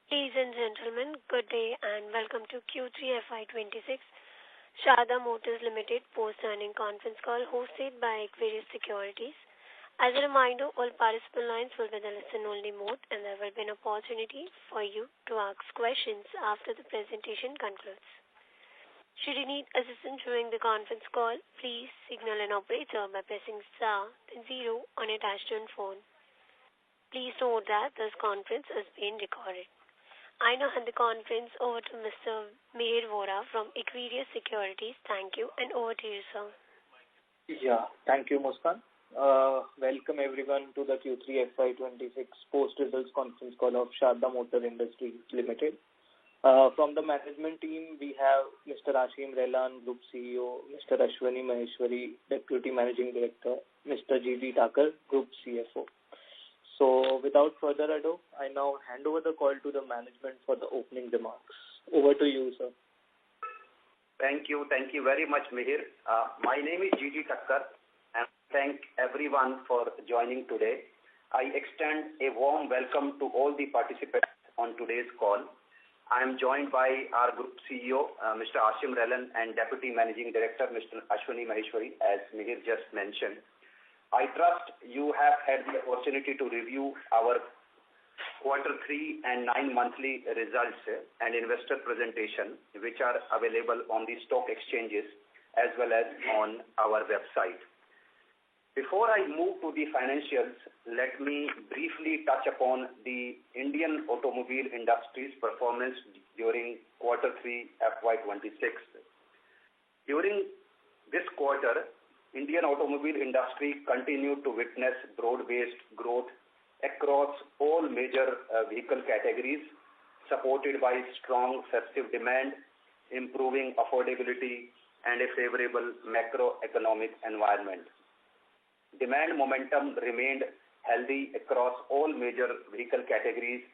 Ladies and gentlemen, good day and welcome to Q3 FY2026 Sharda Motors Limited post-earning conference call hosted by Richest Securities. As a reminder, all participant lines will be in the listen-only mode and there will be an opportunity for you to ask questions after the presentation concludes. Should you need assistance during the conference call, please signal an operator by pressing star then 0 on your touchtone phone. Please note that this conference is being recorded. I now hand the conference over to Mr. Mihir Vora from Equirius Securities. Thank you, and over to you, sir. Yeah, thank you, Muskan. Welcome everyone to the Q3 FY26 post-results conference call of Sharda Motor Industries Limited. From the management team, we have Mr. Ashim Relan, Group CEO, Mr. Ashwani Maheshwari, Deputy Managing Director, Mr. G.D. Thakur, Group CFO. So, without further ado, I now hand over the call to the management for the opening remarks. Over to you, sir. Thank you very much, Mihir. My name is G.D. Thakur, and thank everyone for joining today. I extend a warm welcome to all the participants on today's call. I am joined by our Group CEO, Mr. Ashim Relan, and Deputy Managing Director, Mr. Ashwani Maheshwari, as Mihir just mentioned. I trust you have had the opportunity to review our Quarter 3 and 9 monthly results and investor presentation, which are available on the stock exchanges as well as on our website. Before I move to the financials, let me briefly touch upon the Indian automobile industry's performance during Quarter 3 FY26. During this quarter, Indian automobile industry continued to witness broad-based growth across all major vehicle categories, supported by strong festive demand, improving affordability, and a favorable macroeconomic environment. Demand momentum remained healthy across all major vehicle categories,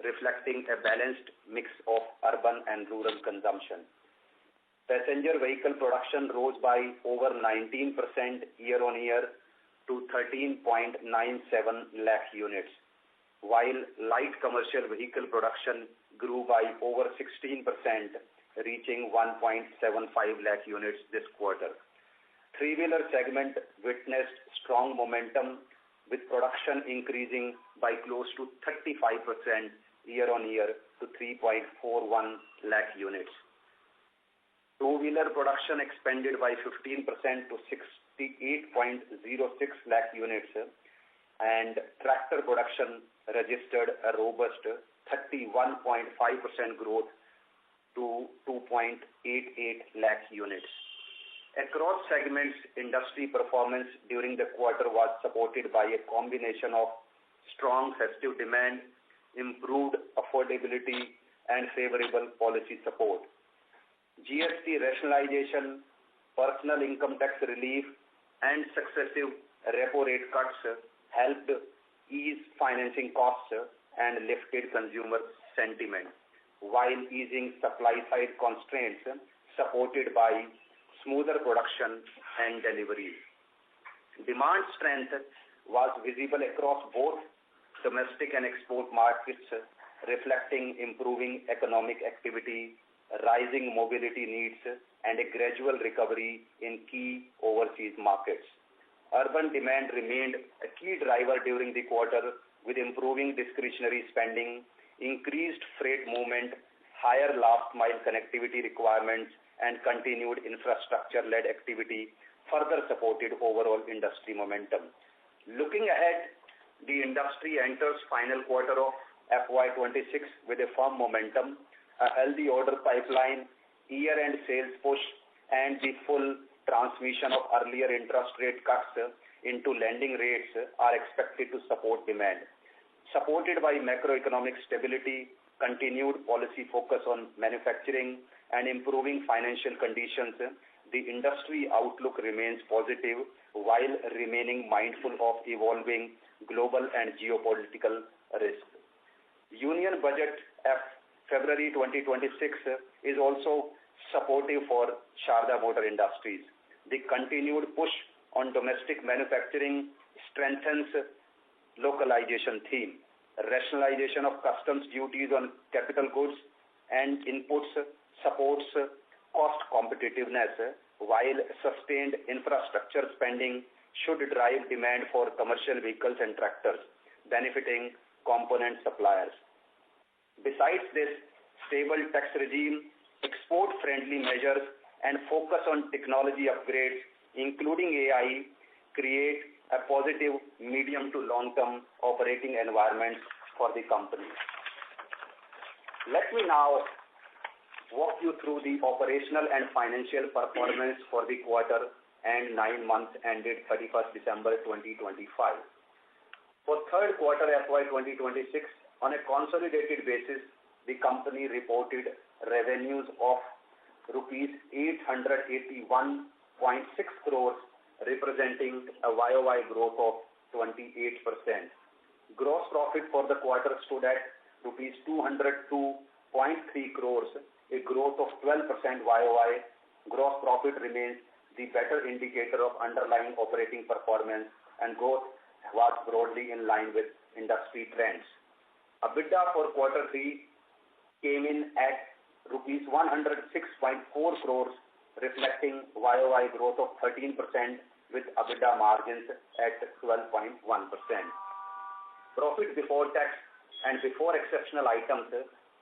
reflecting a balanced mix of urban and rural consumption. Passenger vehicle production rose by over 19% year-on-year to 13.97 lakh units, while light commercial vehicle production grew by over 16%, reaching 1.75 lakh units this quarter. Three-wheeler segment witnessed strong momentum, with production increasing by close to 35% year-on-year to 3.41 lakh units. Two-wheeler production expanded by 15% to 68.06 lakh units, and tractor production registered a robust 31.5% growth to 2.88 lakh units. Across segments, industry performance during the quarter was supported by a combination of strong festive demand, improved affordability, and favorable policy support. GST rationalization, personal income tax relief, and successive repo rate cuts helped ease financing costs and lifted consumer sentiment, while easing supply-side constraints supported by smoother production and deliveries. Demand strength was visible across both domestic and export markets, reflecting improving economic activity, rising mobility needs, and a gradual recovery in key overseas markets. Urban demand remained a key driver during the quarter, with improving discretionary spending, increased freight movement, higher last-mile connectivity requirements, and continued infrastructure-led activity further supported overall industry momentum. Looking ahead, the industry enters final quarter of FY26 with a firm momentum, a healthy order pipeline, year-end sales push, and the full transmission of earlier interest rate cuts into lending rates are expected to support demand. Supported by macroeconomic stability, continued policy focus on manufacturing, and improving financial conditions, the industry outlook remains positive while remaining mindful of evolving global and geopolitical risks. Union Budget February 2026 is also supportive for Sharda Motor Industries. The continued push on domestic manufacturing strengthens localization theme, rationalization of customs duties on capital goods and inputs supports cost competitiveness, while sustained infrastructure spending should drive demand for commercial vehicles and tractors, benefiting component suppliers. Besides this, stable tax regime, export-friendly measures, and focus on technology upgrades, including AI, create a positive medium to long-term operating environment for the company. Let me now walk you through the operational and financial performance for the quarter and 9 months ended 31st December 2025. For third quarter FY 2026, on a consolidated basis, the company reported revenues of rupees 881.6 crores, representing a YOY growth of 28%. Gross profit for the quarter stood at rupees 202.3 crores, a growth of 12% YOY. Gross profit remains the better indicator of underlying operating performance, and growth was broadly in line with industry trends. EBITDA for quarter 3 came in at rupees 106.4 crores, reflecting YOY growth of 13% with EBITDA margins at 12.1%. Profit before tax and before exceptional items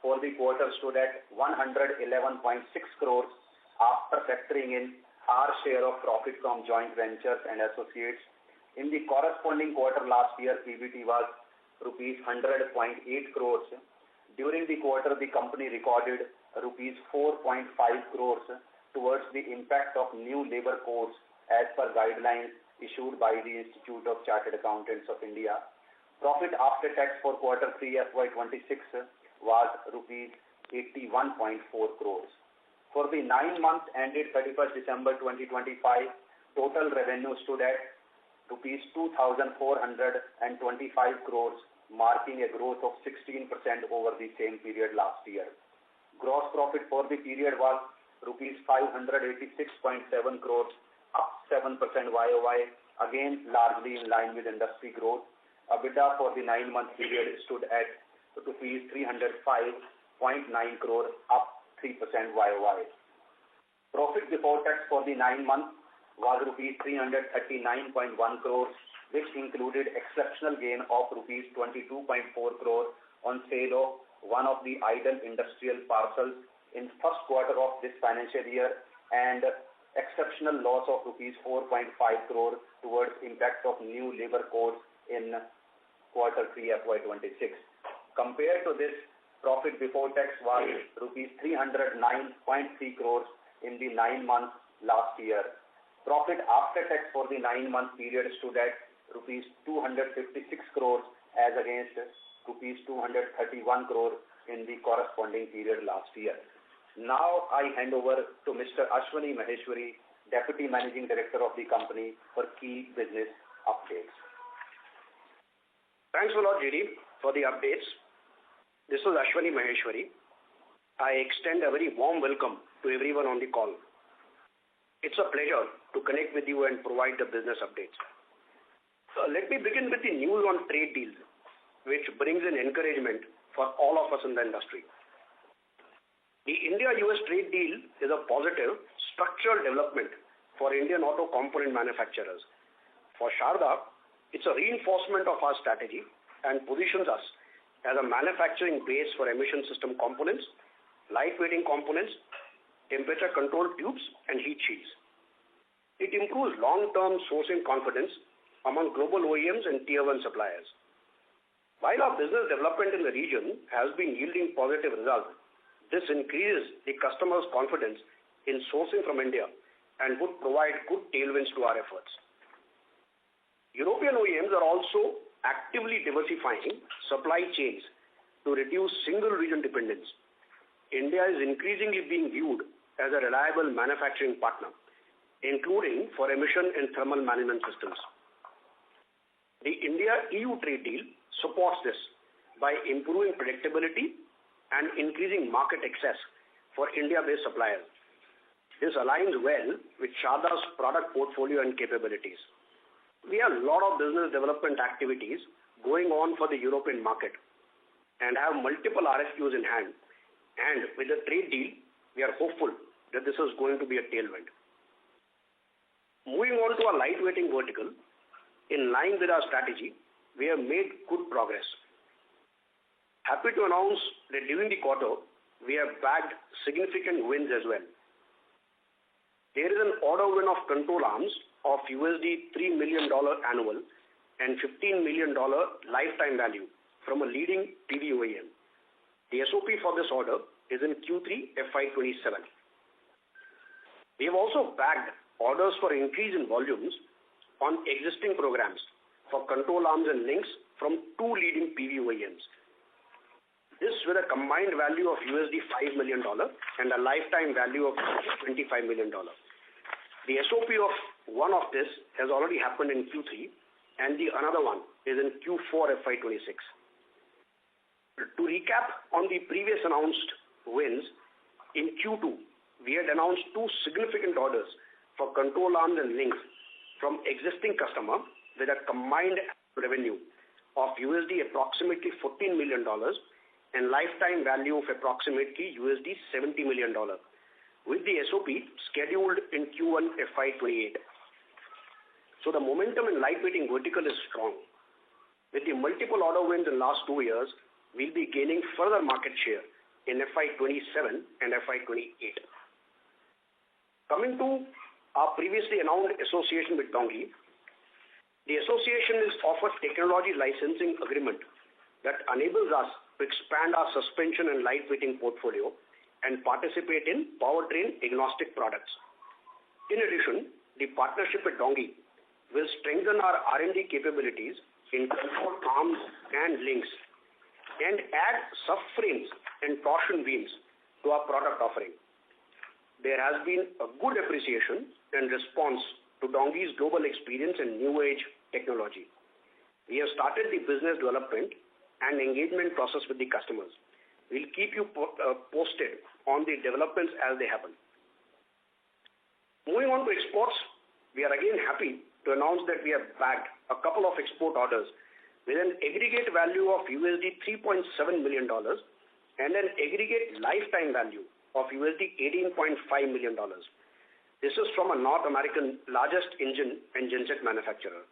for the quarter stood at 111.6 crores after factoring in our share of profit from joint ventures and associates. In the corresponding quarter last year, PBT was rupees 100.8 crores. During the quarter, the company recorded rupees 4.5 crores towards the impact of new labor codes as per guidelines issued by the Institute of Chartered Accountants of India. Profit after tax for quarter 3 FY26 was rupees 81.4 crores. For the 9 months ended 31st December 2025, total revenue stood at rupees 2,425 crores, marking a growth of 16% over the same period last year. Gross profit for the period was rupees 586.7 crores, up 7% YOY, again largely in line with industry growth. EBITDA for the 9-month period stood at rupees 305.9 crore, up 3% YOY. Profit before tax for the 9 months was rupees 339.1 crores, which included exceptional gain of rupees 22.4 crore on sale of one of the idle industrial parcels in first quarter of this financial year, and exceptional loss of rupees 4.5 crore towards impact of new labor codes in quarter 3 FY26. Compared to this, profit before tax was rupees 309.3 crores in the 9 months last year. Profit after tax for the 9-month period stood at rupees 256 crores as against rupees 231 crore in the corresponding period last year. Now I hand over to Mr. Ashwani Maheshwari, Deputy Managing Director of the company, for key business updates. Thanks a lot, JD, for the updates. This is Ashwani Maheshwari. I extend a very warm welcome to everyone on the call. It's a pleasure to connect with you and provide the business updates. Let me begin with the news on trade deals, which brings in encouragement for all of us in the industry. The India-US trade deal is a positive structural development for Indian auto component manufacturers. For Sharda, it's a reinforcement of our strategy and positions us as a manufacturing base for emission system components, lightweighting components, temperature control tubes, and heat shields. It improves long-term sourcing confidence among global OEMs and Tier 1 suppliers. While our business development in the region has been yielding positive results, this increases the customer's confidence in sourcing from India and would provide good tailwinds to our efforts. European OEMs are also actively diversifying supply chains to reduce single region dependence. India is increasingly being viewed as a reliable manufacturing partner, including for emission and thermal management systems. The India-EU trade deal supports this by improving predictability and increasing market access for India-based suppliers. This aligns well with Sharda's product portfolio and capabilities. We have a lot of business development activities going on for the European market and have multiple RFQs in hand. And with the trade deal, we are hopeful that this is going to be a tailwind. Moving on to our lightweighting vertical, in line with our strategy, we have made good progress. Happy to announce that during the quarter, we have bagged significant wins as well. There is an order win of control arms of $3 million annual and $15 million lifetime value from a leading PV OEM. The SOP for this order is in Q3 FY27. We have also bagged orders for increase in volumes on existing programs for control arms and links from 2 leading PV OEMs. This with a combined value of $5 million and a lifetime value of $25 million. The SOP of one of this has already happened in Q3 and the another one is in Q4 FY26. To recap on the previous announced wins, in Q2, we had announced 2 significant orders for control arms and links from existing customer with a combined revenue of approximately $14 million and lifetime value of approximately $70 million, with the SOP scheduled in Q1 FY28. So the momentum in lightweighting vertical is strong. With the multiple order wins in last 2 years, we'll be gaining further market share in FY27 and FY28. Coming to our previously announced association with Dongyi, the association is offered technology licensing agreement that enables us to expand our suspension and lightweighting portfolio and participate in powertrain agnostic products. In addition, the partnership with Dongyi will strengthen our R&D capabilities in control arms and links and add subframes and torsion beams to our product offering. There has been a good appreciation and response to Dongyi's global experience in new age technology. We have started the business development and engagement process with the customers. We'll keep you posted on the developments as they happen. Moving on to exports, we are again happy to announce that we have bagged a couple of export orders with an aggregate value of $3.7 million and an aggregate lifetime value of $18.5 million. This is from a North American largest engine and genset manufacturer.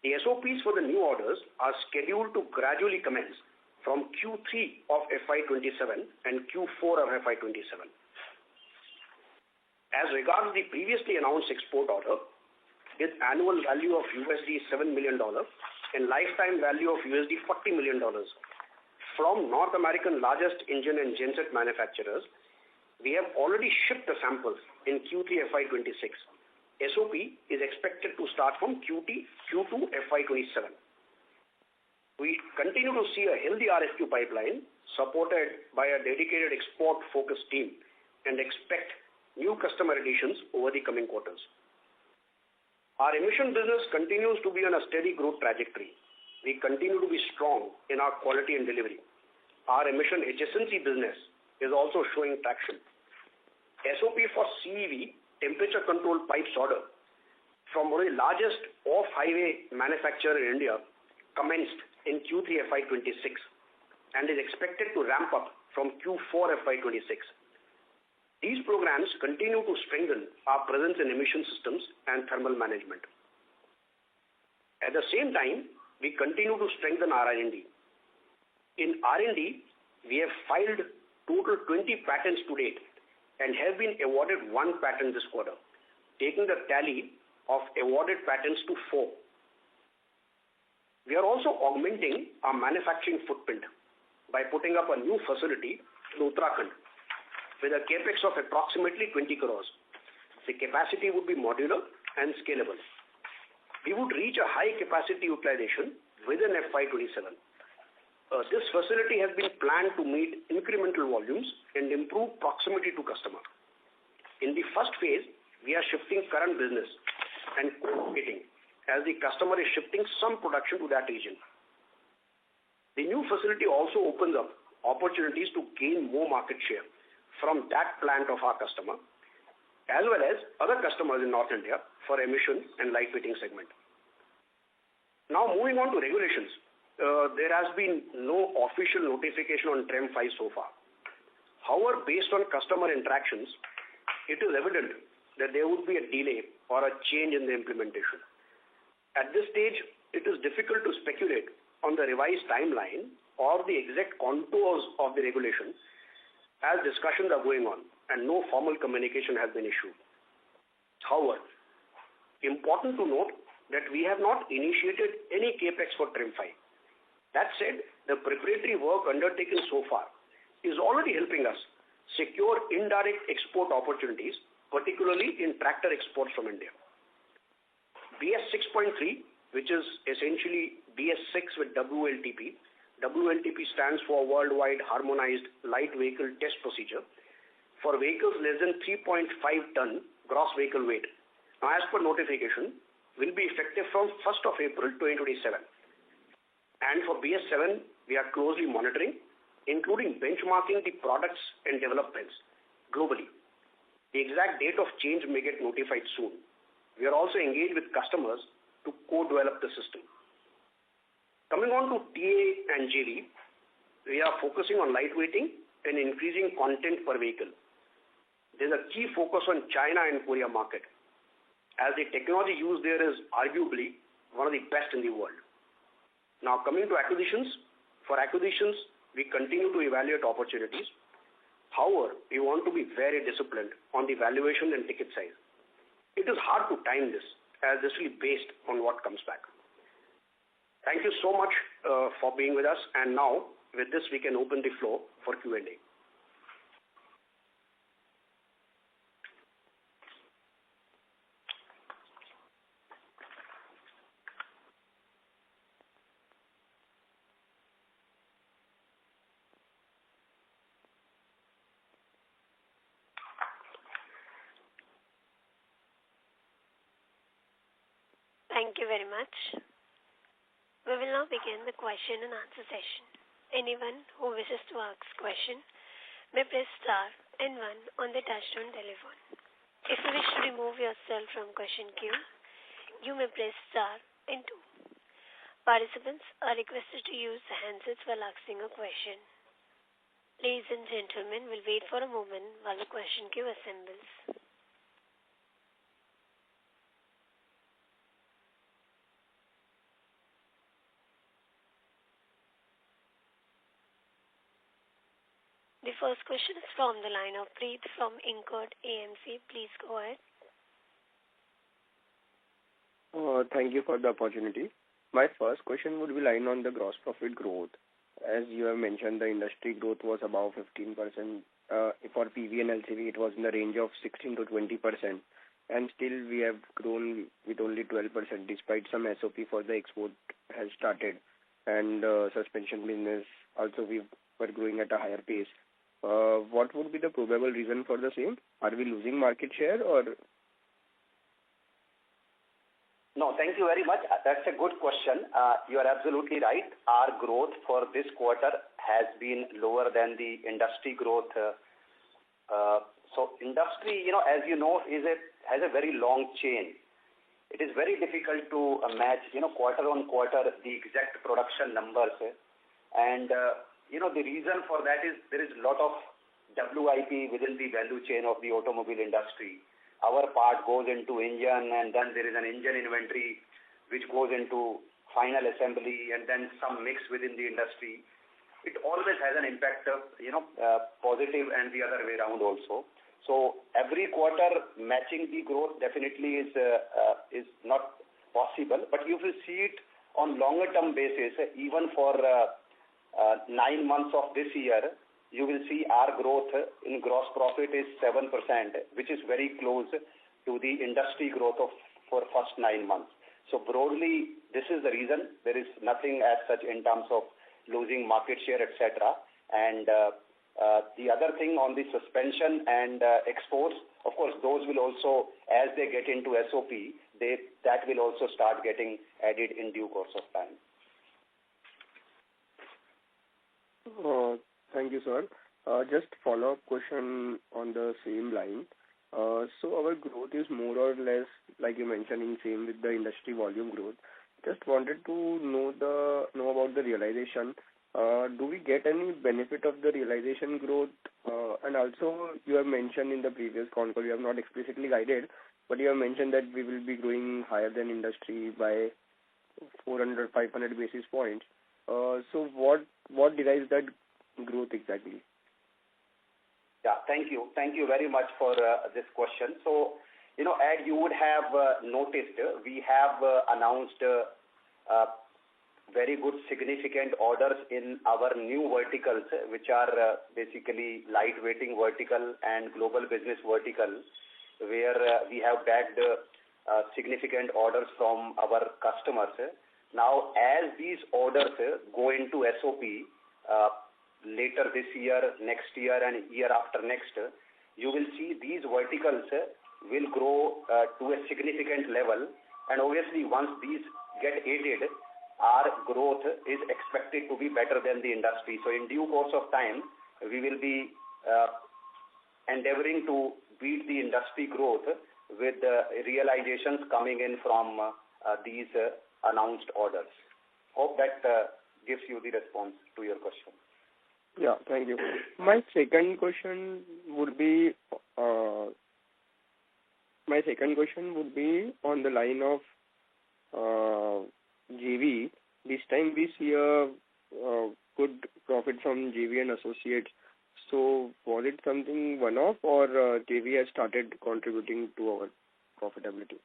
The SOPs for the new orders are scheduled to gradually commence from Q3 of FY27 and Q4 of FY27. As regards the previously announced export order, with annual value of $7 million and lifetime value of $40 million from North American largest engine and genset manufacturers, we have already shipped the samples in Q3 FY26. SOP is expected to start from Q2 FY27. We continue to see a healthy RFQ pipeline supported by a dedicated export-focused team and expect new customer additions over the coming quarters. Our emission business continues to be on a steady growth trajectory. We continue to be strong in our quality and delivery. Our emission adjacency business is also showing traction. SOP for CEV temperature control pipes order from one of the largest off-highway manufacturer in India commenced in Q3 FY26 and is expected to ramp up from Q4 FY26. These programs continue to strengthen our presence in emission systems and thermal management. At the same time, we continue to strengthen our R&D. In R&D, we have filed total 20 patents to date and have been awarded 1 patent this quarter, taking the tally of awarded patents to 4. We are also augmenting our manufacturing footprint by putting up a new facility in Uttarakhand with a capex of approximately 20 crores. The capacity would be modular and scalable. We would reach a high capacity utilization within FY27. This facility has been planned to meet incremental volumes and improve proximity to customer. In the first phase, we are shifting current business and co-locating as the customer is shifting some production to that region. The new facility also opens up opportunities to gain more market share from that plant of our customer, as well as other customers in North India for emission and lightweighting segment. Now moving on to regulations. there has been no official notification on TREM 5 so far. However, based on customer interactions, it is evident that there would be a delay or a change in the implementation. At this stage, it is difficult to speculate on the revised timeline or the exact contours of the regulation, as discussions are going on and no formal communication has been issued. However, important to note that we have not initiated any capex for TREM 5. That said, the preparatory work undertaken so far is already helping us secure indirect export opportunities, particularly in tractor exports from India. BS 6.3, which is essentially BS 6 with WLTP. WLTP stands for Worldwide Harmonized Light Vehicle Test Procedure for vehicles less than 3.5 ton gross vehicle weight. Now, as per notification, will be effective from 1st of April 2027. And for BS 7, we are closely monitoring, including benchmarking the products and developments globally. The exact date of change may get notified soon. We are also engaged with customers to co-develop the system. Coming on to TA and JV, we are focusing on lightweighting and increasing content per vehicle. There's a key focus on China and Korea market, as the technology used there is arguably one of the best in the world. Now, coming to acquisitions, for acquisitions, we continue to evaluate opportunities. However, we want to be very disciplined on the valuation and ticket size. It is hard to time this, as this will be based on what comes back. Thank you so much for being with us. And now, with this, we can open the floor for Q&A. Thank you very much. We will now begin the question and answer session. Anyone who wishes to ask question may press star and 1 on the touchtone telephone. If you wish to remove yourself from question queue, you may press star and 2. Participants are requested to use handsets while asking a question. Ladies and gentlemen, we'll wait for a moment while the question queue assembles. The first question is from the line of Preet from Incode AMC. Please go ahead. Thank you for the opportunity. My first question would be line on the gross profit growth. As you have mentioned, the industry growth was about 15%. For PV and LCV, it was in the range of 16 to 20%. And still we have grown with only 12% despite some SOP for the export has started. And suspension business also we were growing at a higher pace. What would be the probable reason for the same? Are we losing market share or? No, thank you very much. That's a good question. You are absolutely right. Our growth for this quarter has been lower than the industry growth. So industry, as you know, has a very long chain. It is very difficult to match, quarter on quarter the exact production numbers. And the reason for that is there is a lot of WIP within the value chain of the automobile industry. Our part goes into engine, and then there is an engine inventory which goes into final assembly, and then some mix within the industry. It always has an impact of, positive and the other way around also. So every quarter matching the growth definitely is not possible. But if you see it on longer term basis, even for 9 months of this year, you will see our growth in gross profit is 7%, which is very close to the industry growth for first 9 months. So broadly, this is the reason. There is nothing as such in terms of losing market share, etc. And the other thing on the suspension and exports, of course, those will also, as they get into SOP, that will also start getting added in due course of time. Thank you, sir. Just follow-up question on the same line. So our growth is more or less, like you mentioned, in same with the industry volume growth. just wanted to know about the realization. Do we get any benefit of the realization growth? And also, you have mentioned in the previous con call, you have not explicitly guided, but you have mentioned that we will be growing higher than industry by 400, 500 basis points. So what derives that growth exactly? Yeah, thank you. Thank you very much for this question. So, as you would have noticed, we have announced very good significant orders in our new verticals, which are basically lightweighting vertical and global business vertical, where we have bagged significant orders from our customers. Now, as these orders go into SOP later this year, next year, and year after next, you will see these verticals will grow to a significant level. And obviously, once these get aided, our growth is expected to be better than the industry. So in due course of time, we will be endeavoring to beat the industry growth with realizations coming in from these announced orders. Hope that gives you the response to your question. Yeah, thank you. My second question would be on the line of JV. This time we see a good profit from JV and associates. So was it something one-off, or JV has started contributing to our profitability?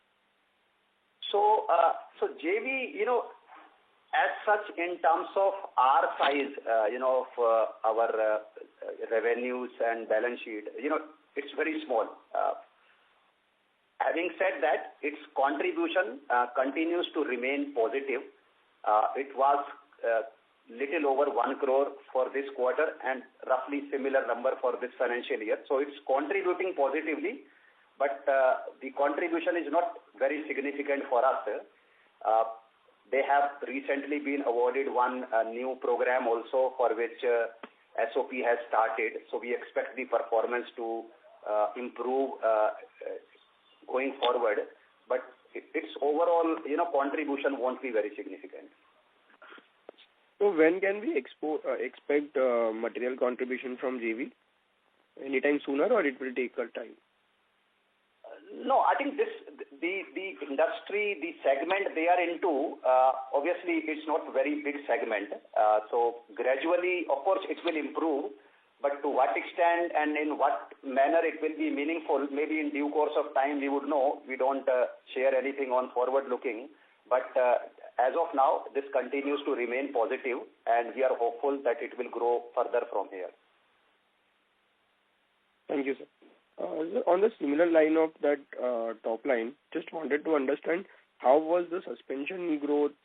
So JV, as such, in terms of our size, of our revenues and balance sheet, it's very small. Having said that, its contribution continues to remain positive. It was little over 1 crore for this quarter and roughly similar number for this financial year. So it's contributing positively, but the contribution is not very significant for us. They have recently been awarded one new program also, for which SOP has started. So we expect the performance to improve going forward, but its overall, contribution won't be very significant. So when can we expect material contribution from JV? Anytime sooner, or it will take a time? No, I think the industry, the segment they are into, obviously it's not a very big segment. So gradually, of course, it will improve. But to what extent and in what manner it will be meaningful, maybe in due course of time we would know. We don't share anything on forward looking. But as of now, this continues to remain positive, and we are hopeful that it will grow further from here. Thank you, sir. On the similar line of that top line, just wanted to understand how was the suspension growth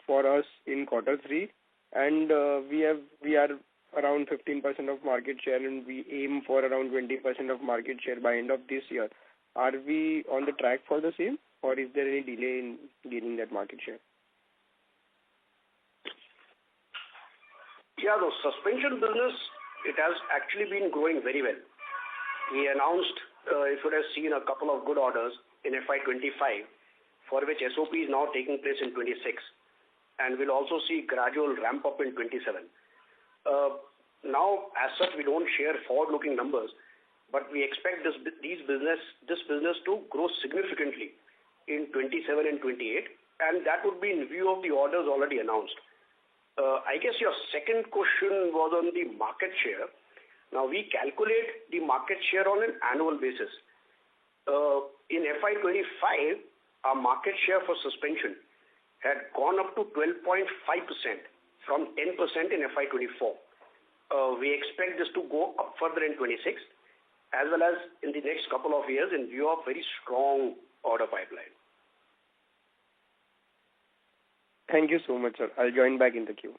for us in quarter 3, and we are around 15% of market share, and we aim for around 20% of market share by end of this year. Are we on the track for the same, or is there any delay in gaining that market share? Yeah, the suspension business, it has actually been growing very well. We announced, if you have seen, a couple of good orders in FY25, for which SOP is now taking place in 26, and we'll also see gradual ramp up in 27. Now, as such, we don't share forward-looking numbers, but we expect this business to grow significantly in 27 and 28, and that would be in view of the orders already announced. I guess your second question was on the market share. Now, we calculate the market share on an annual basis. In FY25, our market share for suspension had gone up to 12.5% from 10% in FY24. We expect this to go up further in 26, as well as in the next couple of years in view of very strong order pipeline. Thank you so much, sir. I'll join back in the queue.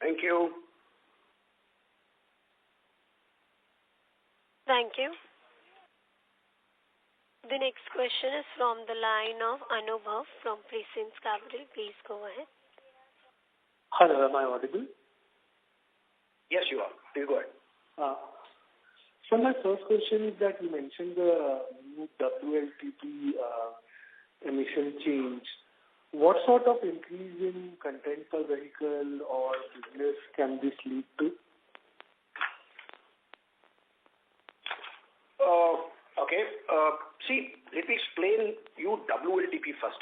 Thank you. Thank you. The next question is from the line of Anubhav from Prescience Capital. Please go ahead. Hello, am I audible? Yes, you are. Please go ahead. So my first question is that you mentioned the new WLTP emission change. what sort of increase in content per vehicle or business can this lead to? Okay. See, let me explain you WLTP first.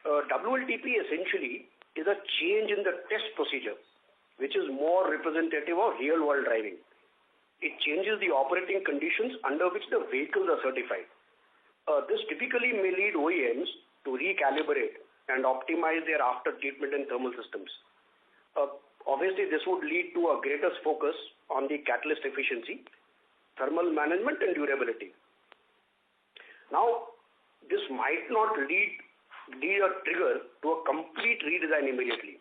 WLTP essentially is a change in the test procedure, which is more representative of real-world driving. It changes the operating conditions under which the vehicles are certified. This typically may lead OEMs to recalibrate and optimize their after-treatment and thermal systems. Obviously, this would lead to a greater focus on the catalyst efficiency, thermal management, and durability. Now, this might not be a trigger to a complete redesign immediately.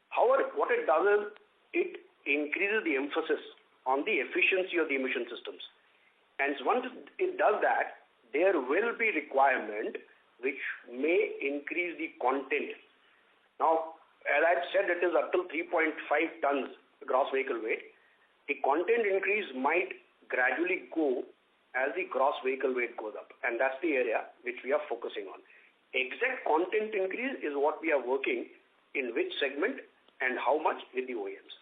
However, what it does is it increases the emphasis on the efficiency of the emission systems. And once it does that, there will be requirement which may increase the content. Now, as I said, it is up to 3.5 tons gross vehicle weight. The content increase might gradually go as the gross vehicle weight goes up. And that's the area which we are focusing on. Exact content increase is what we are working in which segment and how much with the OEMs.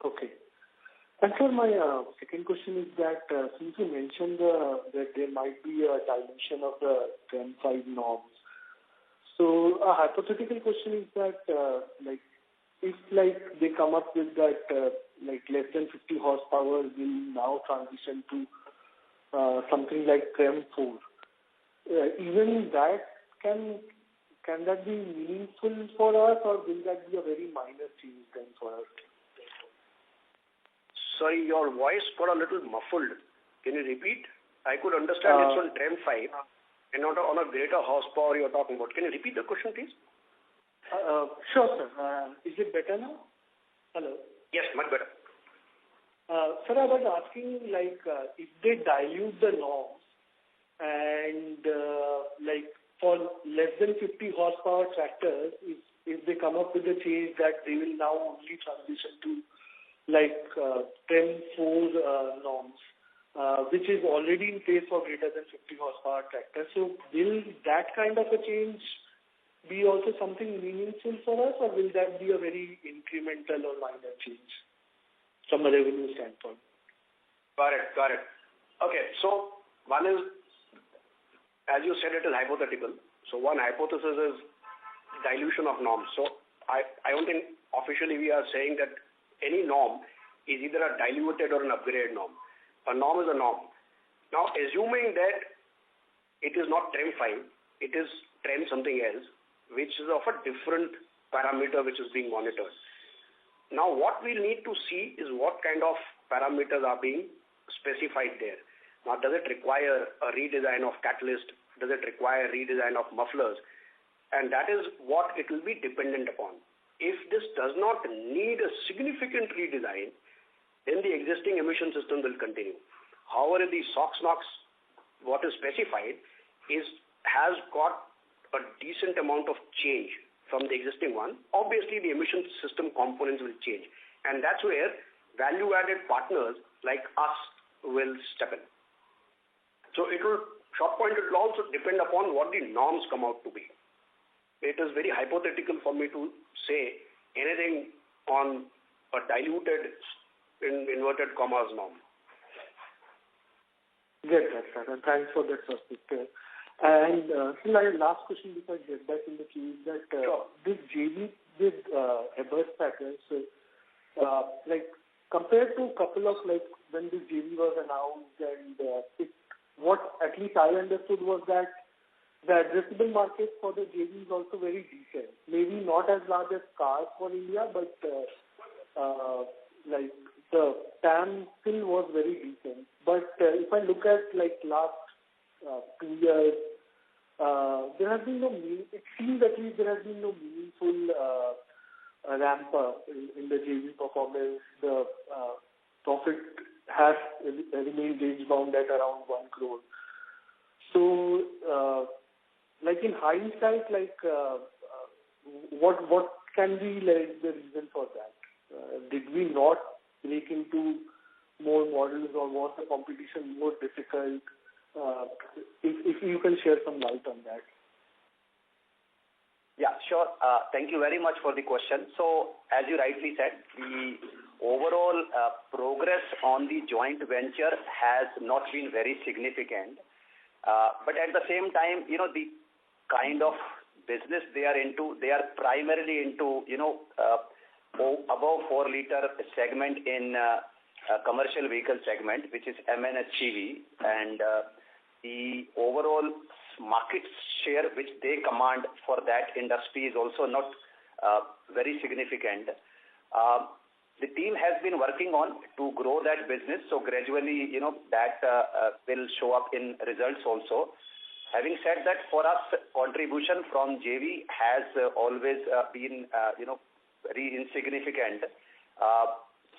Okay. And sir, my second question is that since you mentioned that there might be a dilution of the TREM 5 norms, so a hypothetical question is that if they come up with that less than 50 horsepower will now transition to something like TREM 4, even that can that be meaningful for us, or will that be a very minor change then for us? Sorry, your voice got a little muffled. Can you repeat? I could understand it's on TREM 5 and not on a greater horsepower you're talking about. Can you repeat the question, please? Sure, sir. Is it better now? Hello? Yes, much better. Sir, I was asking, if they dilute the norms and, for less than 50 horsepower tractors, if they come up with a change that they will now only transition to TREM 4 norms, which is already in place for greater than 50 horsepower tractors. So will that kind of a change be also something meaningful for us, or will that be a very incremental or minor change from a revenue standpoint? Got it. Okay, so one is, as you said, it is hypothetical. So one hypothesis is dilution of norms. So I don't think officially we are saying that any norm is either a diluted or an upgraded norm. A norm is a norm. Now, assuming that it is not TREM 5, it is TREM something else, which is of a different parameter which is being monitored. Now, what we need to see is what kind of parameters are being specified there. Now, does it require a redesign of catalyst? Does it require redesign of mufflers? And that is what it will be dependent upon. If this does not need a significant redesign, then the existing emission system will continue. However, the SOx-NOx, what is specified, has got a decent amount of change from the existing one. Obviously, the emission system components will change. And that's where value-added partners like us will step in. So it will also depend upon what the norms come out to be. It is very hypothetical for me to say anything on a diluted, in inverted commas, norm. Get that, sir. And thanks for that perspective. And my last question before I get back in the queue is that this JV with Airbus Packers, compared to a couple of when this JV was announced, and what at least I understood was that the addressable market for the JV is also very decent. Maybe not as large as cars for India, but the TAM still was very decent. But if I look at last 2 years, there has been it seems at least there has been no meaningful ramp up in the JV performance. The profit has remained range bound at around 1 crore. So, in hindsight, what can be the reason for that? Did we not break into more models, or was the competition more difficult? If you can share some light on that. Yeah, sure. Thank you very much for the question. So, as you rightly said, the overall progress on the joint venture has not been very significant. But at the same time, the kind of business they are into, they are primarily into, above 4-liter segment in commercial vehicle segment, which is MNHCV, and the overall market share which they command for that industry is also not very significant. The team has been working on to grow that business, so gradually, that will show up in results also. Having said that, for us, contribution from JV has always been, very insignificant.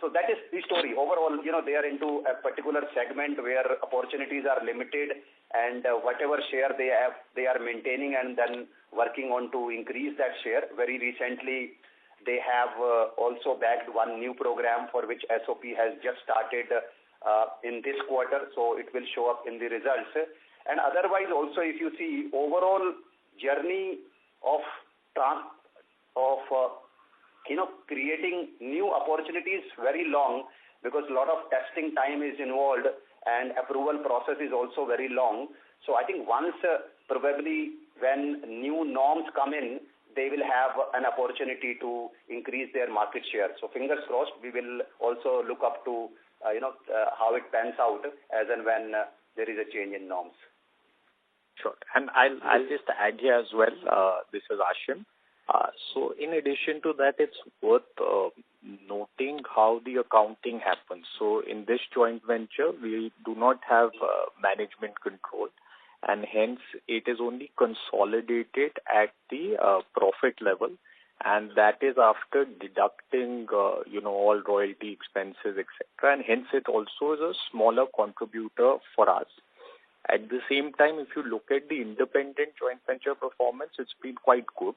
So that is the story. Overall, they are into a particular segment where opportunities are limited, and whatever share they have, they are maintaining and then working on to increase that share. Very recently, they have also backed one new program for which SOP has just started in this quarter, so it will show up in the results. And otherwise, also, if you see overall journey of creating new opportunities very long, because a lot of testing time is involved and approval process is also very long. So I think once probably when new norms come in, they will have an opportunity to increase their market share. So fingers crossed, we will also look up to how it pans out as and when there is a change in norms. Sure. And I'll just add here as well. This is Ashim. So in addition to that, it's worth noting how the accounting happens. So in this joint venture, we do not have management control, and hence it is only consolidated at the profit level, and that is after deducting all royalty expenses, etc. And hence it also is a smaller contributor for us. At the same time, if you look at the independent joint venture performance, it's been quite good.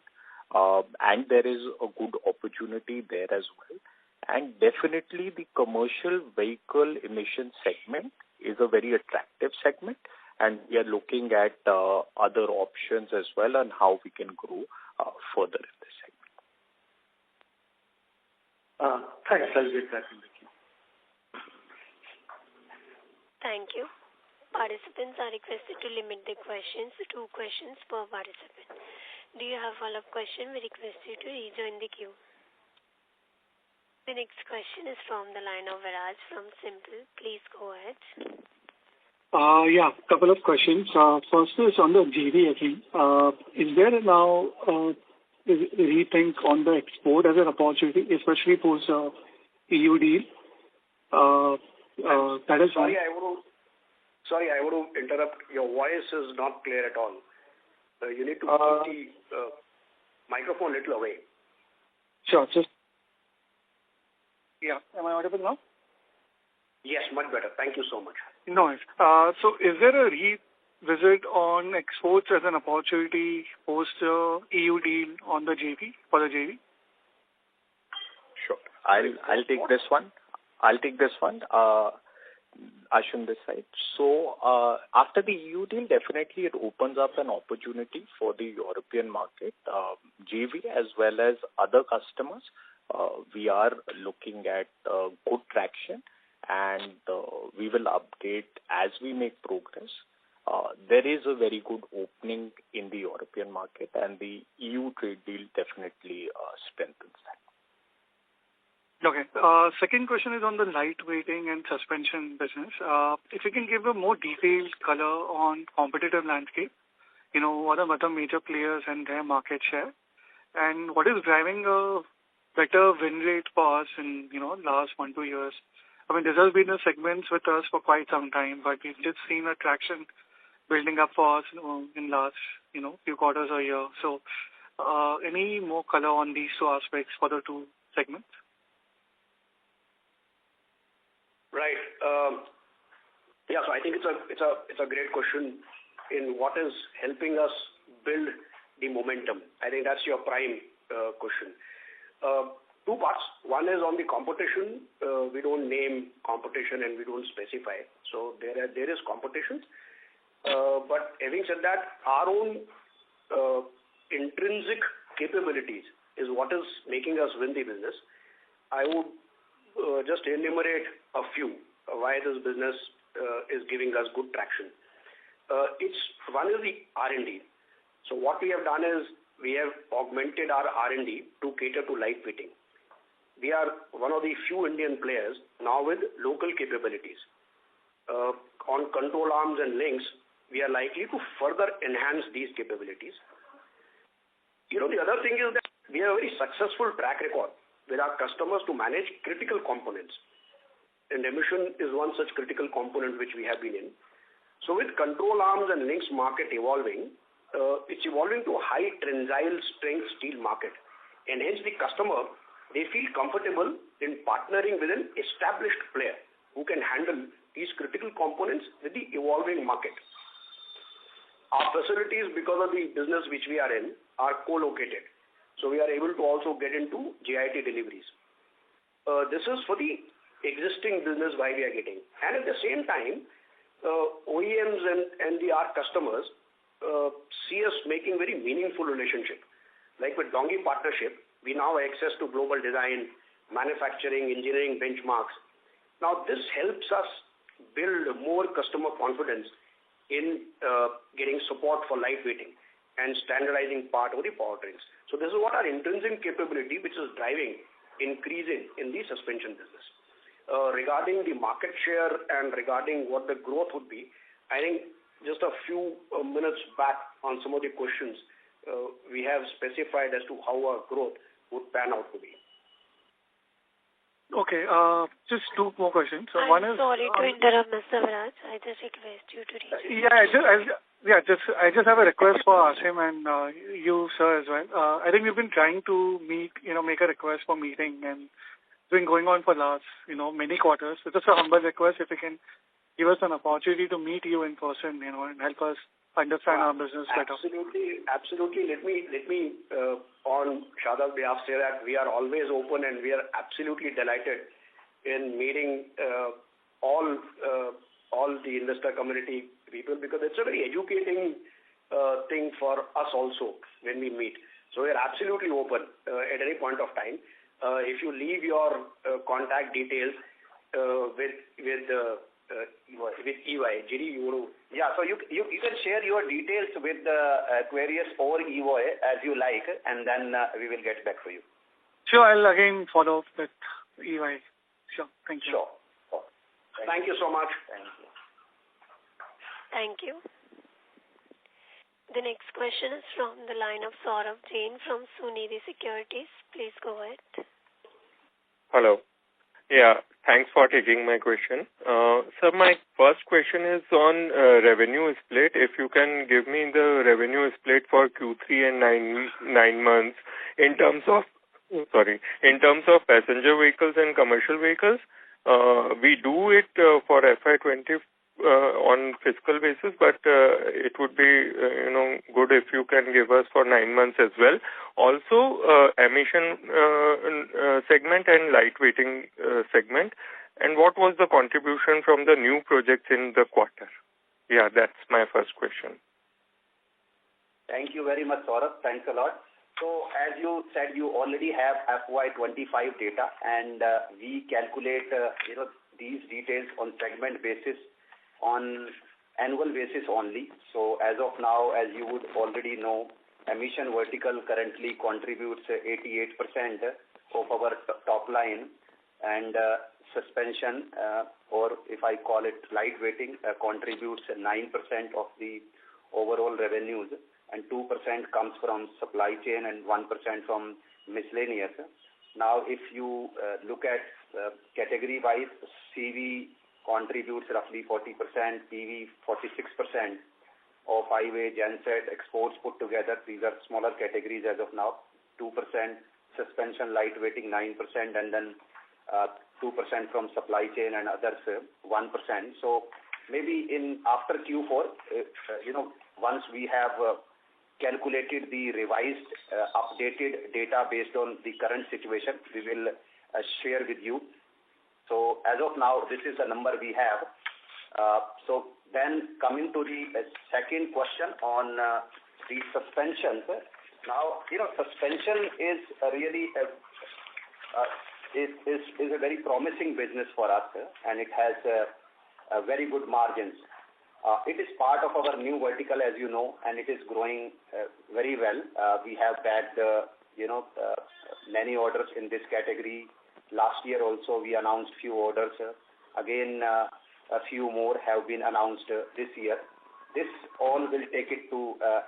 And there is a good opportunity there as well. And definitely the commercial vehicle emission segment is a very attractive segment, and we are looking at other options as well on how we can grow further in this segment. Thanks. I'll get that in the queue. Thank you. Participants are requested to limit their questions to 2 questions per participant. Do you have a follow-up question? We request you to rejoin the queue. The next question is from the line of Viraj from Simple. Please go ahead. Couple of questions. First is on the JV again. Is there now a rethink on the export as an opportunity, especially post EU deal? That is one. Sorry, I want to interrupt. Your voice is not clear at all. You need to put the microphone a little away. Sure. Am I audible now? Yes, much better. Thank you so much. No. So is there a revisit on exports as an opportunity post EU deal on the JV, for the JV? Sure. I'll take this one. Ashim this side. So after the EU deal, definitely it opens up an opportunity for the European market, JV as well as other customers. We are looking at good traction, and we will update as we make progress. There is a very good opening in the European market, and the EU trade deal definitely strengthens that. Okay. Second question is on the lightweighting and suspension business. If you can give a more detailed color on competitive landscape, what are other major players and their market share, and what is driving a better win rate for us in last 1-2 years? I mean, this has been a segment with us for quite some time, but we've just seen a traction building up for us in last few quarters or year. So, any more color on these 2 aspects for the 2 segments? Right. So I think it's a great question in what is helping us build the momentum. I think that's your prime question. 2 parts. One is on the competition. We don't name competition and we don't specify. So there is competition. But having said that, our own intrinsic capabilities is what is making us win the business. I would just enumerate a few why this business is giving us good traction. One is the R&D. So what we have done is we have augmented our R&D to cater to lightweighting. We are one of the few Indian players now with local capabilities. On control arms and links, we are likely to further enhance these capabilities. The other thing is that we have a very successful track record with our customers to manage critical components. And emission is one such critical component which we have been in. So with control arms and links market evolving, it's evolving to a high tensile strength steel market. And hence the customer, they feel comfortable in partnering with an established player who can handle these critical components with the evolving market. Our facilities, because of the business which we are in, are co-located. So we are able to also get into JIT deliveries. This is for the existing business why we are getting. And at the same time, OEMs and our customers see us making very meaningful relationship. Like with Dongi partnership, we now have access to global design, manufacturing, engineering benchmarks. Now this helps us build more customer confidence in getting support for lightweighting and standardizing part of the powertrains. So this is what our intrinsic capability, which is driving increasing in the suspension business. Regarding the market share and regarding what the growth would be, I think just a few minutes back on some of the questions, we have specified as to how our growth would pan out to be. Okay, just two more questions. So I'm sorry to interrupt, Mr. Viraj. I just request you to reach. I just have a request for Asim and you, sir, as well. I think we've been trying to make a request for meeting, and it's been going on for last, many quarters. So just a humble request, if you can give us an opportunity to meet you in person, and help us understand our business better. Absolutely. Let me on Sharda's behalf say that we are always open and we are absolutely delighted in meeting all the investor community people, because it's a very educating thing for us also when we meet. So we are absolutely open at any point of time. If you leave your contact details with EY, GD, you want to... Yeah, so you can share your details with the Aquarius or EY as you like, and then we will get back for you. Sure, I'll again follow up with EY. Sure, thank you. Sure. Thank you so much. Thank you. Thank you. The next question is from the line of Saurabh Jain from Sunidhi Securities. Please go ahead. Hello. Yeah, thanks for taking my question. Sir, my first question is on revenue split. If you can give me the revenue split for Q3 and nine months in terms of passenger vehicles and commercial vehicles. We do it for FY20 on fiscal basis, but it would be good if you can give us for 9 months as well. Also, emission segment and lightweighting segment. And what was the contribution from the new projects in the quarter? Yeah, that's my first question. Thank you very much, Saurabh. Thanks a lot. So as you said, you already have FY25 data, and we calculate these details on segment basis on annual basis only. So as of now, as you would already know, emission vertical currently contributes 88% of our top line, and suspension, or if I call it lightweighting, contributes 9% of the overall revenues, and 2% comes from supply chain and 1% from miscellaneous. Now, if you look at category-wise, CV contributes roughly 40%, PV 46%, of highway, genset, exports put together. These are smaller categories as of now. 2% suspension, lightweighting 9%, and then 2% from supply chain and others 1%. So maybe after Q4, once we have calculated the revised, updated data based on the current situation, we will share with you. So as of now, this is the number we have. So then coming to the second question on the suspensions. Now, suspension is really a very promising business for us, and it has very good margins. It is part of our new vertical, as you know, and it is growing very well. We have bagged, many orders in this category. Last year also we announced few orders. Again, a few more have been announced this year. This all will take it to, a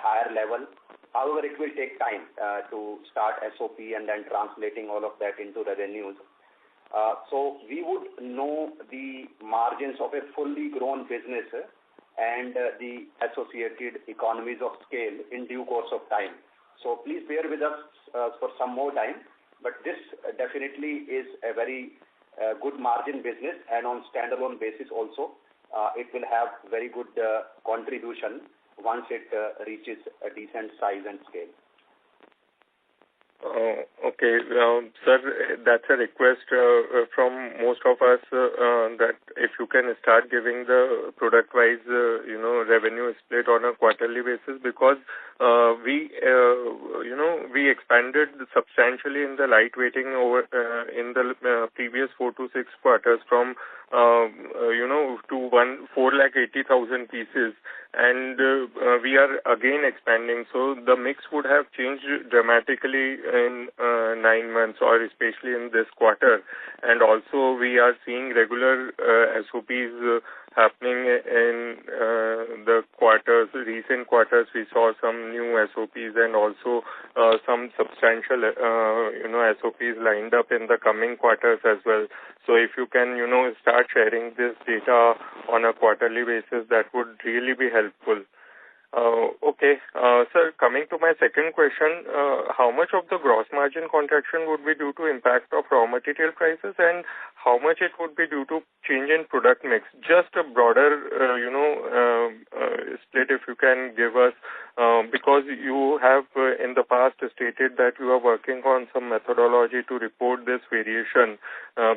higher level. However, it will take time to start SOP and then translating all of that into revenues. So we would know the margins of a fully grown business and the associated economies of scale in due course of time. So please bear with us for some more time. But this definitely is a very good margin business, and on standalone basis also, it will have very good contribution once it reaches a decent size and scale. Okay, sir, that's a request from most of us that if you can start giving the product-wise, revenue split on a quarterly basis, because we expanded substantially in the lightweighting over in the previous 4 to 6 quarters from to 480,000 pieces, and we are again expanding. So the mix would have changed dramatically in 9 months, or especially in this quarter. And also we are seeing regular SOPs happening in the quarters. Recent quarters we saw some new SOPs and also some substantial SOPs lined up in the coming quarters as well. So if you can start sharing this data on a quarterly basis, that would really be helpful. Okay, sir, coming to my second question, how much of the gross margin contraction would be due to impact of raw material prices, and how much it would be due to change in product mix? Just a broader, split if you can give us, because you have in the past stated that you are working on some methodology to report this variation,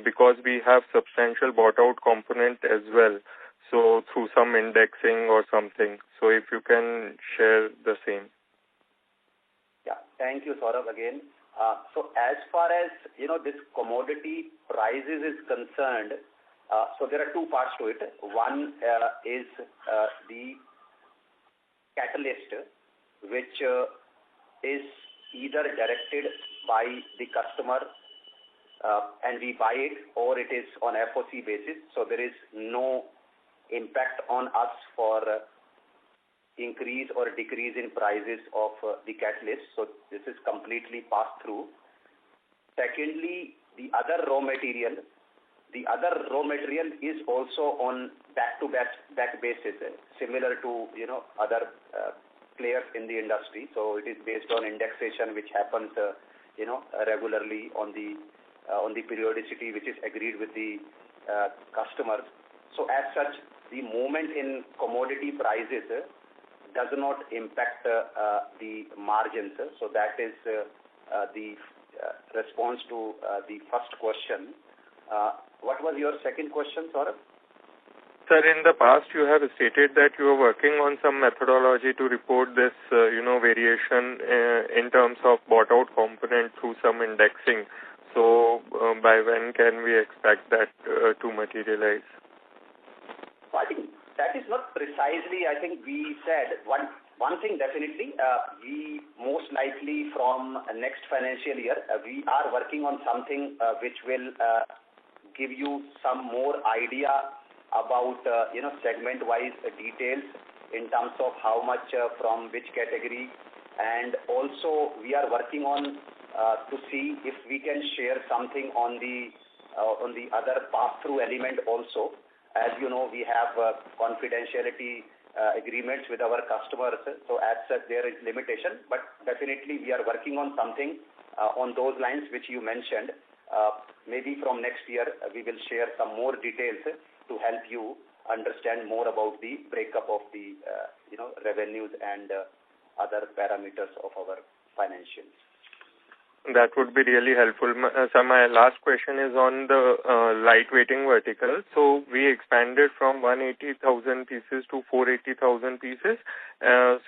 because we have substantial bought out component as well. So through some indexing or something. So if you can share the same. Yeah, thank you, Saurabh, again. So as far as, this commodity prices is concerned, so there are two parts to it. One is the catalyst, which is either directed by the customer and we buy it, or it is on FOC basis. So there is no impact on us for increase or decrease in prices of the catalyst. So this is completely passed through. Secondly, the other raw material is also on back-to-back basis, similar to other players in the industry. So it is based on indexation, which happens regularly on the periodicity which is agreed with the customers. So as such, the movement in commodity prices does not impact the margins. So that is the response to the first question. What was your second question, Saurabh? Sir, in the past you have stated that you are working on some methodology to report this, variation in terms of bought out component through some indexing. So by when can we expect that to materialize? I think that is not precisely. I think we said one thing definitely. We most likely from next financial year we are working on something which will give you some more idea about segment-wise details in terms of how much from which category, and also we are working on to see if we can share something on the other pass-through element also. As you know, we have confidentiality agreements with our customers, so as such there is limitation, but definitely we are working on something on those lines which you mentioned. Maybe from next year we will share some more details to help you understand more about the breakup of the revenues and other parameters of our financials. That would be really helpful. So my last question is on the lightweighting vertical. So we expanded from 180,000 pieces to 480,000 pieces.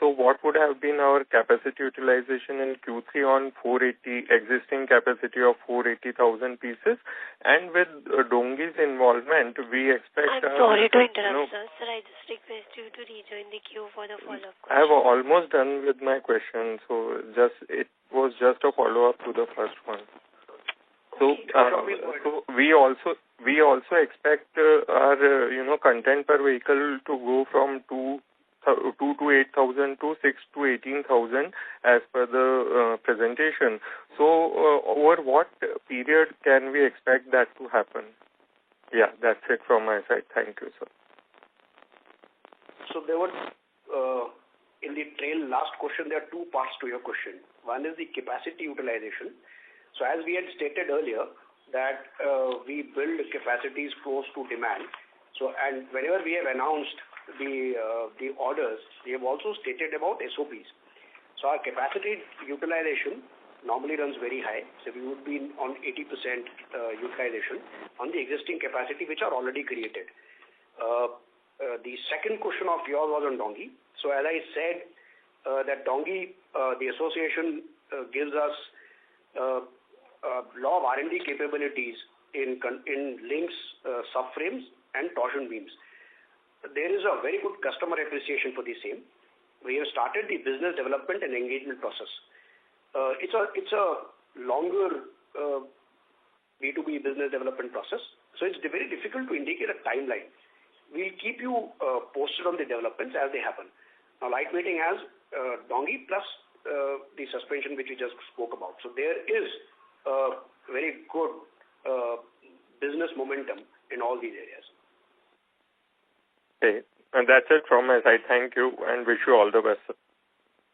So what would have been our capacity utilization in Q3 on 480 existing capacity of 480,000 pieces? And with Dongi's involvement, we expect... I'm sorry to interrupt, sir. Sir, I just request you to rejoin the queue for the follow-up question. I have almost done with my question, so it was just a follow-up to the first one. So, so we also expect our content per vehicle to go from 2 to 8,000 to 6 to 18,000 as per the presentation. So over what period can we expect that to happen? Yeah, that's it from my side. Thank you, sir. So there were, in the trail last question, there are two parts to your question. One is the capacity utilization. So as we had stated earlier, that we build capacities close to demand. So, and whenever we have announced the orders, we have also stated about SOPs. So our capacity utilization normally runs very high. So we would be on 80% utilization on the existing capacity which are already created. The second question of yours was on Dongi. So as I said, that Dongi, the association gives us a lot of R&D capabilities in links, subframes and torsion beams. There is a very good customer appreciation for the same. We have started the business development and engagement process. It's a longer B2B business development process. So it's very difficult to indicate a timeline. We'll keep you posted on the developments as they happen. Now, lightweighting has Dongi plus the suspension which we just spoke about. So there is a very good business momentum in all these areas. Okay. And that's it from my side. Thank you and wish you all the best, sir.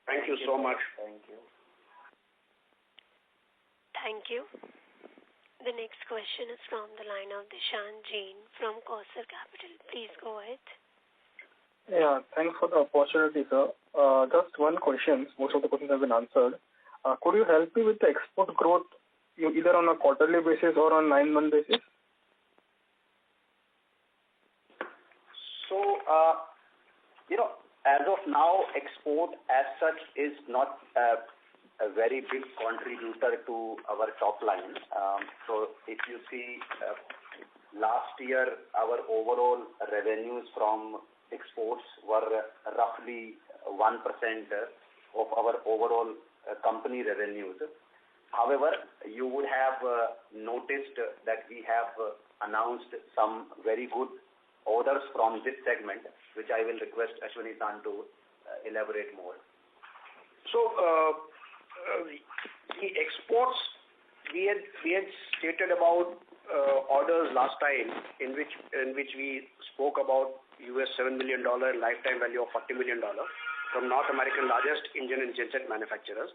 Thank you so much. Thank you. Thank you. The next question is from the line of Dishan Jain from Corsair Capital. Please go ahead. Yeah, thanks for the opportunity, sir. Just one question. Most of the questions have been answered. Could you help me with the export growth, either on a quarterly basis or on 9-month basis? So, as of now, export as such is not a very big contributor to our top line. So if you see, last year, our overall revenues from exports were roughly 1% of our overall company revenues. However, you would have noticed that we have announced some very good orders from this segment, which I will request Ashwani-san to elaborate more. So, the exports, we had stated about orders last time in which we spoke about $7 million lifetime value of $40 million from North American largest engine and genset manufacturers.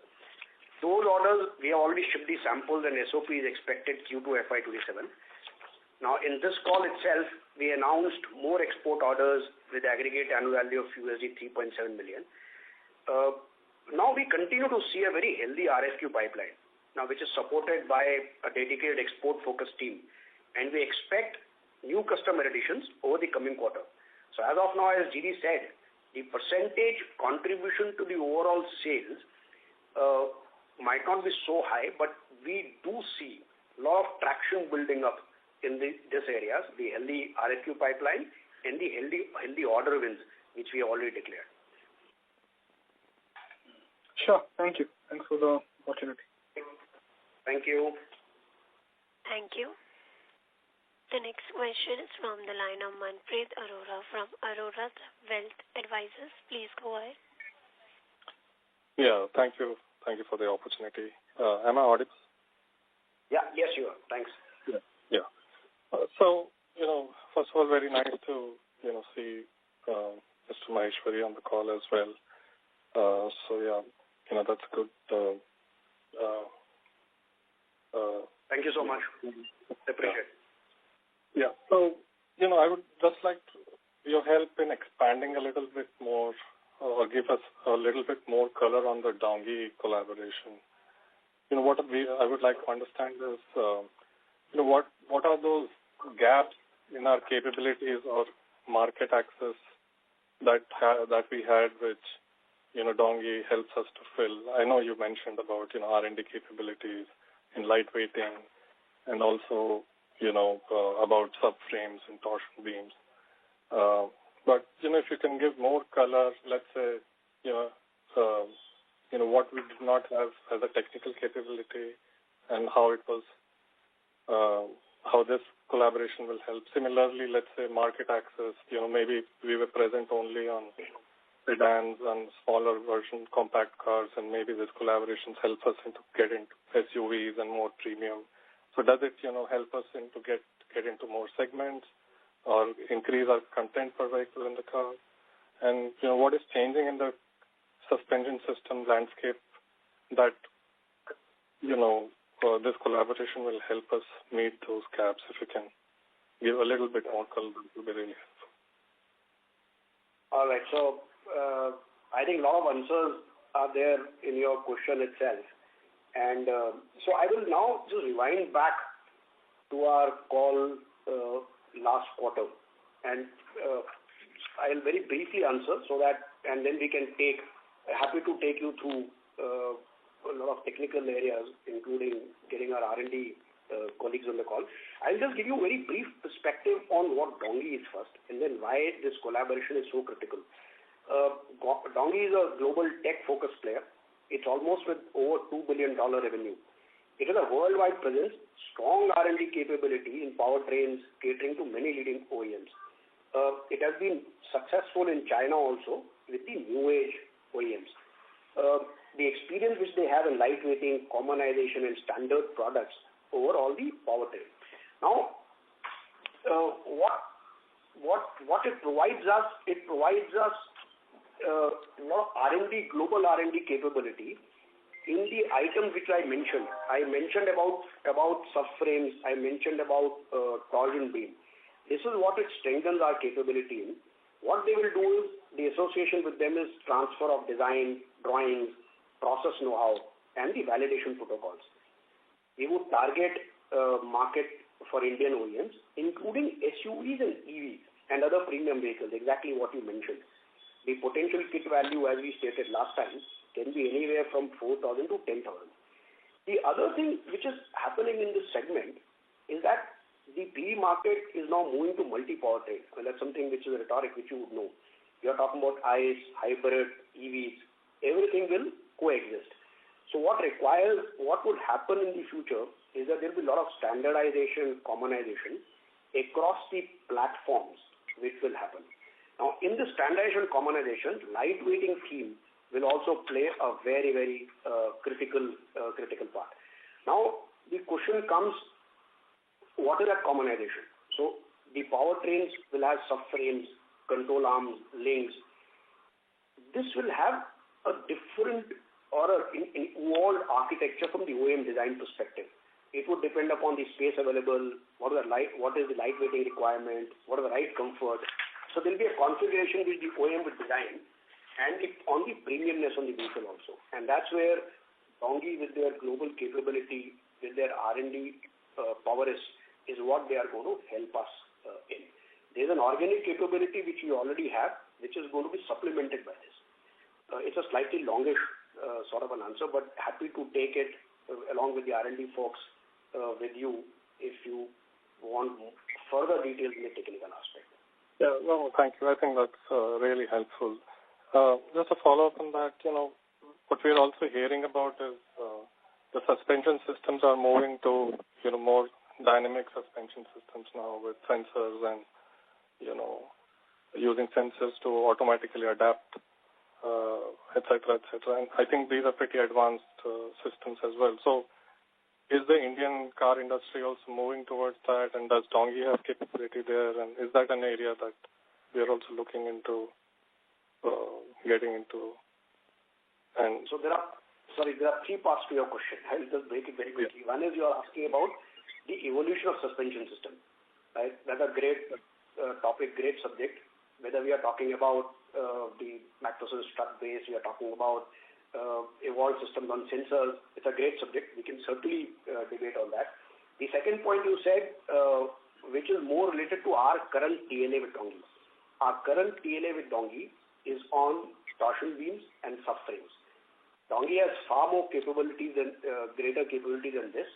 Those orders, we have already shipped the samples and SOP is expected Q2 FY27. Now, in this call itself, we announced more export orders with aggregate annual value of $3.7 million. Now, we continue to see a very healthy RFQ pipeline, now which is supported by a dedicated export-focused team. And we expect new customer additions over the coming quarter. So as of now, as GD said, the percentage contribution to the overall sales might not be so high, but we do see a lot of traction building up in this areas, the healthy RFQ pipeline and the healthy order wins, which we have already declared. Sure. Thank you. Thanks for the opportunity. Thank you. Thank you. The next question is from the line of Manpreet Arora from Arora Wealth Advisors. Please go ahead. Yeah, thank you. Thank you for the opportunity. Am I audible? Yeah, yes, you are. Thanks. Yeah. So, first of all, very nice to, see Mr. Maheshwari on the call as well. So, yeah, that's good. Thank you so much. Appreciate it. Yeah. So, I would just like your help in expanding a little bit more or give us a little bit more color on the Dongi collaboration. I would like to understand is, what are those gaps in our capabilities or market access that we had, which Dongi helps us to fill. I know you mentioned about R&D capabilities in lightweighting, and also about subframes and torsion beams. But if you can give more color, let's say what we did not have as a technical capability, and how it was, how this collaboration will help. Similarly, let's say market access, maybe we were present only on sedans and smaller version compact cars, and maybe this collaboration helps us to get into SUVs and more premium. So does it, help us to get into more segments or increase our content per vehicle in the car? And, what is changing in the suspension system landscape that, this collaboration will help us meet those gaps? If you can give a little bit more color, it will be really helpful. All right. So I think a lot of answers are there in your question itself. And so I will now just rewind back to our call last quarter. And I'll very briefly answer so that, and then we can happy to take you through a lot of technical areas, including getting our R&D colleagues on the call. I'll just give you a very brief perspective on what Dongi is first, and then why this collaboration is so critical. Dongi is a global tech-focused player. It's almost with over $2 billion revenue. It has a worldwide presence, strong R&D capability in powertrains, catering to many leading OEMs. It has been successful in China also with the new age OEMs. The experience which they have in lightweighting, commonization, and standard products over all the powertrain. Now, what it provides us? It provides us R&D, global R&D capability in the items which I mentioned. I mentioned about subframes. I mentioned about torsion beam. This is what it strengthens our capability in. What they will do is, the association with them is transfer of design, drawings, process know-how, and the validation protocols. We would target market for Indian OEMs, including SUVs and EVs and other premium vehicles, exactly what you mentioned. The potential kit value, as we stated last time, can be anywhere from 4,000 to 10,000. The other thing which is happening in this segment is that the PV market is now moving to multi-powertrain. Well, that's something which is a rhetoric which you would know. We are talking about ICE, hybrid, EVs. Everything will coexist. So what would happen in the future is that there will be a lot of standardization, commonization across the platforms which will happen. Now, in the standardization, commonization, lightweighting theme will also play a very, very critical part. Now, the question comes, what is that commonization? So the powertrains will have subframes, control arms, links. This will have a different or an evolved architecture from the OEM design perspective. It would depend upon the space available, what is the lightweighting requirement, what are the right comfort. So there will be a configuration which the OEM will design, and on the premiumness on the vehicle also. And that's where Dongi, with their global capability, with their R&D power is what they are going to help us in. There's an organic capability which we already have, which is going to be supplemented by this. It's a slightly longish sort of an answer, but happy to take it along with the R&D folks with you if you want further details in the technical aspect. Yeah, no, thank you. I think that's really helpful. Just a follow-up on that, what we're also hearing about is the suspension systems are moving to, more dynamic suspension systems now with sensors and, using sensors to automatically adapt, et cetera, et cetera. And I think these are pretty advanced systems as well. So is the Indian car industry also moving towards that, and does Dongi have capability there? And is that an area that we are also looking into getting into? And so there are three parts to your question. I'll just break it very quickly. Yeah. One is you are asking about the evolution of suspension system. Right? That's a great topic, great subject. Whether we are talking about the McPherson strut base, we are talking about evolved systems on sensors. It's a great subject. We can certainly debate on that. The second point you said, which is more related to our current TLA with Dongi. Our current TLA with Dongi is on torsion beams and subframes. Dongi has far more capabilities and greater capabilities than this.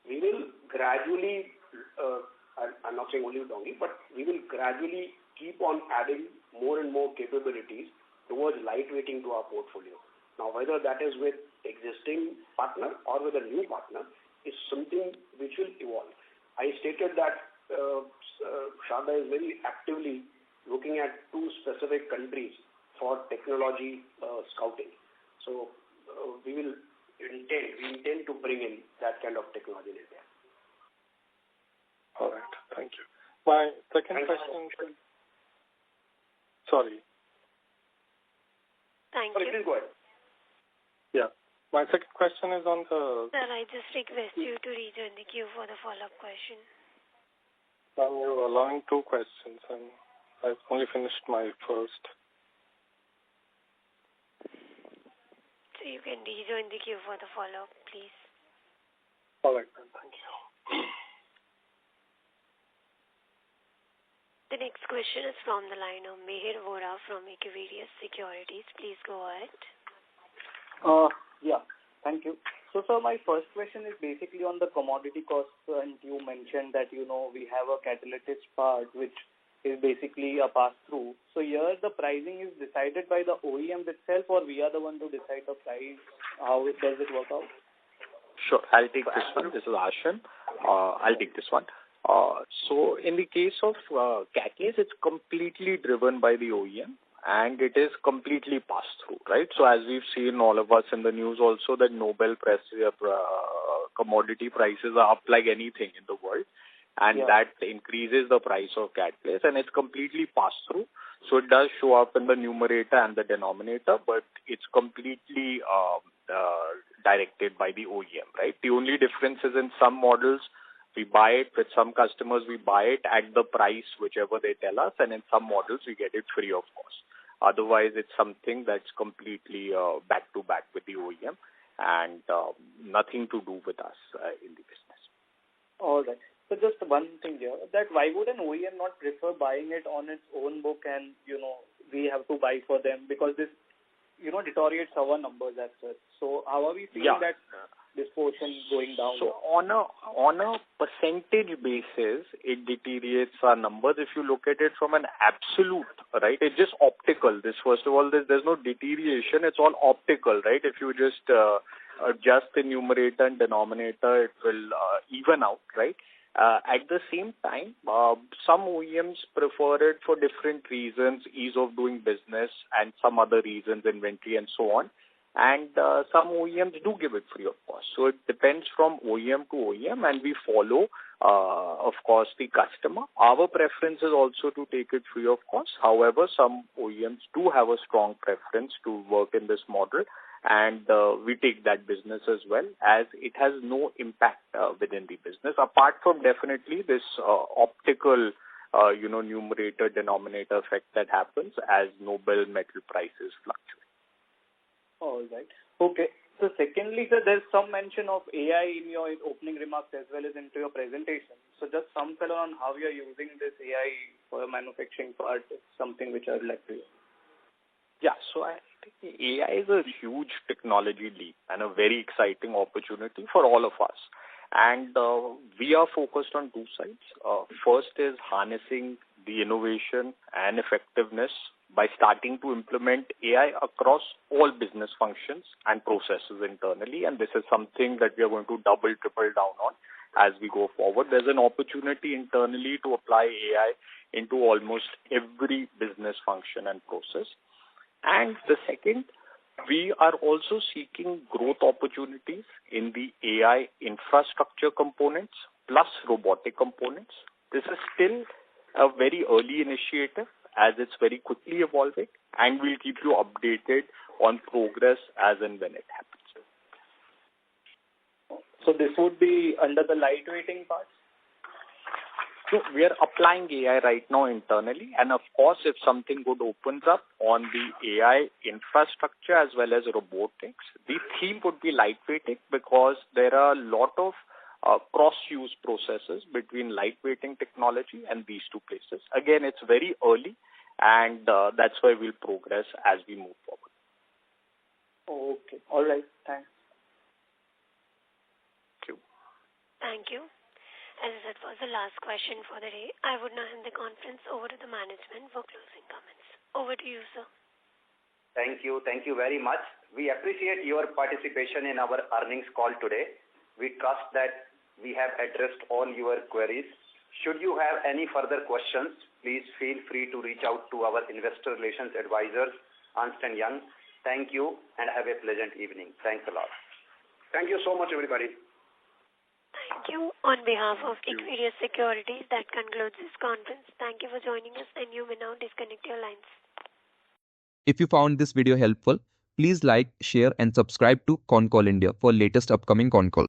We will gradually, I'm not saying only with Dongi, but we will gradually keep on adding more and more capabilities towards lightweighting to our portfolio. Now, whether that is with existing partner or with a new partner is something which will evolve. I stated that Sharda is very actively looking at 2 specific countries for technology scouting. So we intend to bring in that kind of technology in India. All right. Thank you. My second question. Sorry. Thank Sorry, you. please go ahead. Yeah. My second question is on the... Sir, I just request you to rejoin the queue for the follow-up question. You're allowing 2 questions, and I've only finished my first. So you can rejoin the queue for the follow-up, please. All right, then. Thank you. The next question is from the line of Mihir Vora from Equirius Securities. Please go ahead. Yeah, thank you. So, sir, my first question is basically on the commodity costs, and you mentioned that, we have a catalyst part which is basically a pass-through. So here the pricing is decided by the OEM itself, or we are the one to decide the price? How does it work out? Sure, I'll take this one. This is Ashin. I'll take this one. So in the case of catalyst, it's completely driven by the OEM, and it is completely passed through, right? So as we've seen, all of us in the news also, that Nobel commodity prices are up like anything in the world, and that increases the price of catalyst, and it's completely passed through. So it does show up in the numerator and the denominator, but it's completely directed by the OEM, right? The only difference is in some models, we buy it. With some customers, we buy it at the price whichever they tell us, and in some models, we get it free of cost. Otherwise, it's something that's completely back-to-back with the OEM and nothing to do with us in the business. All right. So just one thing here, that why would an OEM not prefer buying it on its own book and, we have to buy for them? Because this, deteriorates our numbers as such. So how are we seeing that this portion going down? So on a percentage basis, it deteriorates our numbers. If you look at it from an absolute, right, it's just optical. This, first of all, there's no deterioration. It's all optical, right? If you just adjust the numerator and denominator, it will even out, right? At the same time, some OEMs prefer it for different reasons, ease of doing business and some other reasons, inventory and so on. And some OEMs do give it free of cost. So it depends from OEM to OEM, and we follow, of course, the customer. Our preference is also to take it free of cost. However, some OEMs do have a strong preference to work in this model, and we take that business as well, as it has no impact within the business, apart from definitely this optical numerator denominator effect that happens as noble metal prices fluctuate. All right. Okay. So secondly, sir, there's some mention of AI in your opening remarks as well as into your presentation. So just some color on how you're using this AI for manufacturing part is something which I would like to hear. Yeah, so I think AI is a huge technology leap and a very exciting opportunity for all of us. And we are focused on 2 sides. First is harnessing the innovation and effectiveness by starting to implement AI across all business functions and processes internally. And this is something that we are going to double, triple down on as we go forward. There's an opportunity internally to apply AI into almost every business function and process. And the second, we are also seeking growth opportunities in the AI infrastructure components plus robotic components. This is still a very early initiative as it's very quickly evolving, and we'll keep you updated on progress as and when it happens. So this would be under the lightweighting part? So we are applying AI right now internally, and of course, if something good opens up on the AI infrastructure as well as robotics, the theme would be lightweighting because there are a lot of cross-use processes between lightweighting technology and these two places. Again, it's very early, and that's why we'll progress as we move forward. Okay. All right. Thanks. Thank you. Thank you. As that was the last question for the day, I would now hand the conference over to the management for closing comments. Over to you, sir. Thank you. Thank you very much. We appreciate your participation in our earnings call today. We trust that we have addressed all your queries. Should you have any further questions, please feel free to reach out to our investor relations advisors, Ernst & Young. Thank you and have a pleasant evening. Thanks a lot. Thank you so much, everybody. Thank you. On behalf of Equirius Securities, that concludes this conference. Thank you for joining us, and you may now disconnect your lines. If you found this video helpful, please like, share and subscribe to Concall India for latest upcoming Concall.